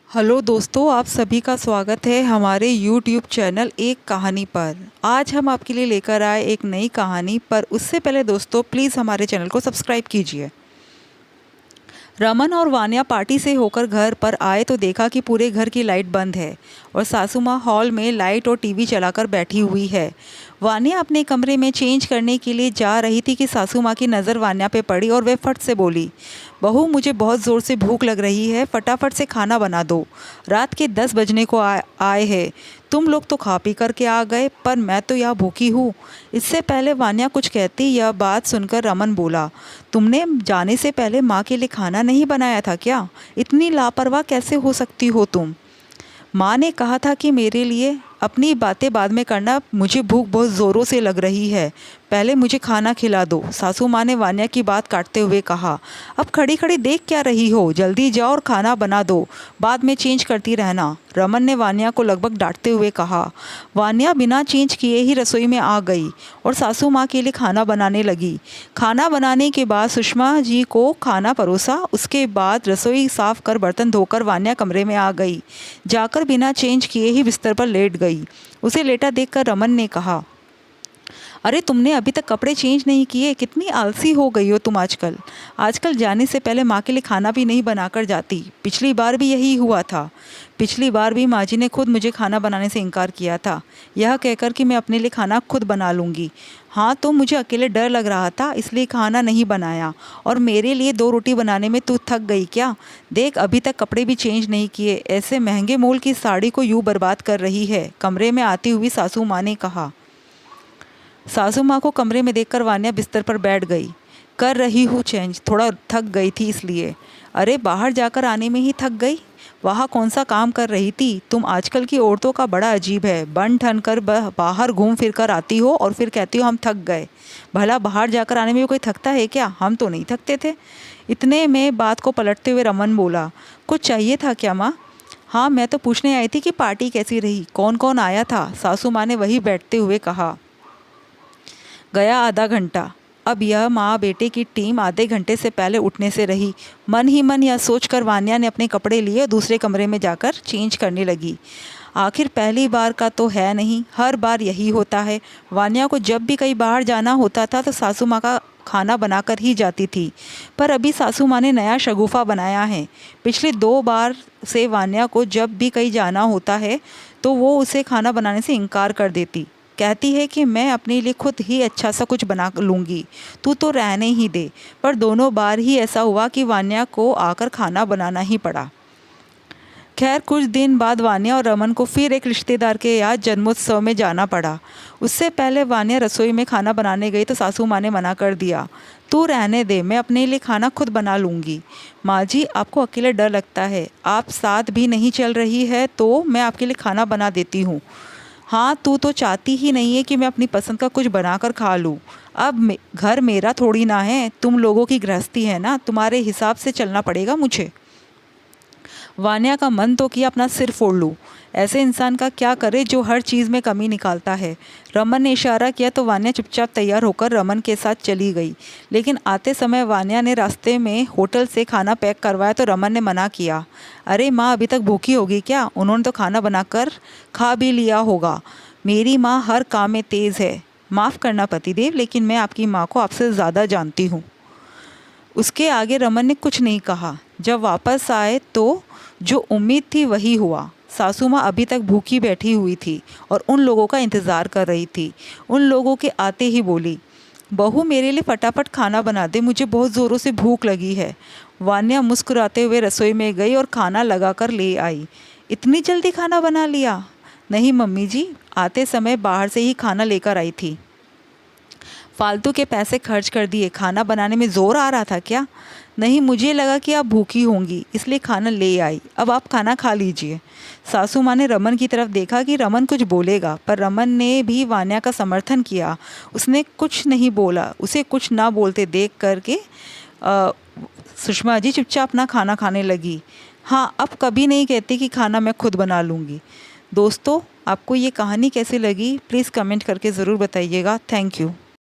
Hello दोस्तों, आप सभी का स्वागत है हमारे YouTube चैनल एक कहानी पर। आज हम आपके लिए लेकर आए एक नई कहानी, पर उससे पहले दोस्तों प्लीज़ हमारे चैनल को सब्सक्राइब कीजिए। रमन और वान्या पार्टी से होकर घर पर आए तो देखा कि पूरे घर की लाइट बंद है और सासू माँ हॉल में लाइट और टीवी चलाकर बैठी हुई है। वान्या अपने कमरे में चेंज करने के लिए जा रही थी कि सासू माँ की नज़र वान्या पे पड़ी और वे फट से बोली, बहू मुझे बहुत ज़ोर से भूख लग रही है, फटाफट से खाना बना दो। रात के 10 बजने को आए हैं। तुम लोग तो खा पी करके आ गए, पर मैं तो यहाँ भूखी हूँ। इससे पहले वान्या कुछ कहती, यह बात सुनकर रमन बोला, तुमने जाने से पहले माँ के लिए खाना नहीं बनाया था क्या? इतनी लापरवाह कैसे हो सकती हो तुम? माँ ने कहा था कि मेरे लिए अपनी बातें बाद में करना, मुझे भूख बहुत ज़ोरों से लग रही है, पहले मुझे खाना खिला दो। सासू माँ ने वान्या की बात काटते हुए कहा, अब खड़ी खड़ी देख क्या रही हो, जल्दी जाओ और खाना बना दो, बाद में चेंज करती रहना। रमन ने वान्या को लगभग डांटते हुए कहा। वान्या बिना चेंज किए ही रसोई में आ गई और सासू माँ के लिए खाना बनाने लगी। खाना बनाने के बाद सुषमा जी को खाना परोसा। उसके बाद रसोई साफ कर बर्तन धोकर वान्या कमरे में आ गई। जाकर बिना चेंज किए ही बिस्तर पर लेट गई। उसे लेटा देखकर रमन ने कहा, अरे तुमने अभी तक कपड़े चेंज नहीं किए, कितनी आलसी हो गई हो तुम आजकल। आजकल जाने से पहले माँ के लिए खाना भी नहीं बनाकर जाती। पिछली बार भी यही हुआ था। पिछली बार भी माँ जी ने खुद मुझे खाना बनाने से इनकार किया था, यह कहकर कि मैं अपने लिए खाना खुद बना लूँगी। हाँ, तो मुझे अकेले डर लग रहा था इसलिए खाना नहीं बनाया, और मेरे लिए 2 रोटी बनाने में तू थक गई क्या? देख अभी तक कपड़े भी चेंज नहीं किए, ऐसे महंगे मोल की साड़ी को यूँ बर्बाद कर रही है। कमरे में आती हुई सासू माँ ने कहा। सासू माँ को कमरे में देखकर वान्या बिस्तर पर बैठ गई। कर रही हूँ चेंज, थोड़ा थक गई थी इसलिए। अरे बाहर जाकर आने में ही थक गई? वहाँ कौन सा काम कर रही थी? तुम आजकल की औरतों का बड़ा अजीब है, बन ठन कर बाहर घूम फिर कर आती हो और फिर कहती हो हम थक गए। भला बाहर जाकर आने में भी कोई थकता है क्या? हम तो नहीं थकते थे। इतने में बात को पलटते हुए रमन बोला, कुछ चाहिए था क्या माँ? हाँ, मैं तो पूछने आई थी कि पार्टी कैसी रही, कौन कौन आया था? सासू माँ ने वही बैठते हुए कहा। गया आधा घंटा। अब यह माँ बेटे की टीम आधे घंटे से पहले उठने से रही। मन ही मन यह सोचकर वान्या ने अपने कपड़े लिए और दूसरे कमरे में जाकर चेंज करने लगी। आखिर पहली बार का तो है नहीं, हर बार यही होता है। वान्या को जब भी कहीं बाहर जाना होता था तो सासू माँ का खाना बनाकर ही जाती थी, पर अभी सासू माँ ने नया शगुफा बनाया है। पिछले 2 बार से वान्या को जब भी कहीं जाना होता है तो वो उसे खाना बनाने से इनकार कर देती। कहती है कि मैं अपने लिए खुद ही अच्छा सा कुछ बना लूँगी, तू तो रहने ही दे। पर दोनों बार ही ऐसा हुआ कि वान्या को आकर खाना बनाना ही पड़ा। खैर कुछ दिन बाद वान्या और रमन को फिर एक रिश्तेदार के यहाँ जन्मोत्सव में जाना पड़ा। उससे पहले वान्या रसोई में खाना बनाने गई तो सासू माँ ने मना कर दिया, तू रहने दे, मैं अपने लिए खाना खुद बना लूँगी। माँ जी, आपको अकेले डर लगता है, आप साथ भी नहीं चल रही है तो मैं आपके लिए खाना बना देती हूँ। हाँ, तू तो चाहती ही नहीं है कि मैं अपनी पसंद का कुछ बनाकर खा लूँ। अब घर मेरा थोड़ी ना है, तुम लोगों की गृहस्थी है ना, तुम्हारे हिसाब से चलना पड़ेगा मुझे। वान्या का मन तो किया अपना सिर फोड़ लूँ। ऐसे इंसान का क्या करे जो हर चीज़ में कमी निकालता है। रमन ने इशारा किया तो वान्या चुपचाप तैयार होकर रमन के साथ चली गई। लेकिन आते समय वान्या ने रास्ते में होटल से खाना पैक करवाया तो रमन ने मना किया। अरे माँ अभी तक भूखी होगी क्या? उन्होंने तो खाना बनाकर खा भी लिया होगा। मेरी माँ हर काम में तेज़ है। माफ़ करना पतिदेव, लेकिन मैं आपकी माँ को आपसे ज़्यादा जानती हूँ। उसके आगे रमन ने कुछ नहीं कहा। जब वापस आए तो जो उम्मीद थी वही हुआ। सासू माँ अभी तक भूखी बैठी हुई थी और उन लोगों का इंतज़ार कर रही थी। उन लोगों के आते ही बोली, बहू मेरे लिए फटाफट खाना बना दे, मुझे बहुत ज़ोरों से भूख लगी है। वान्या मुस्कुराते हुए रसोई में गई और खाना लगाकर ले आई। इतनी जल्दी खाना बना लिया? नहीं मम्मी जी, आते समय बाहर से ही खाना लेकर आई थी। फालतू के पैसे खर्च कर दिए, खाना बनाने में ज़ोर आ रहा था क्या? नहीं, मुझे लगा कि आप भूखी होंगी इसलिए खाना ले आई, अब आप खाना खा लीजिए। सासू माँ ने रमन की तरफ देखा कि रमन कुछ बोलेगा, पर रमन ने भी वान्या का समर्थन किया। उसने कुछ नहीं बोला। उसे कुछ ना बोलते देख करके सुषमा जी चुपचाप अपना खाना खाने लगी। हाँ, अब कभी नहीं कहती कि खाना मैं खुद बना लूँगी। दोस्तों, आपको ये कहानी कैसी लगी प्लीज़ कमेंट करके ज़रूर बताइएगा। Thank you.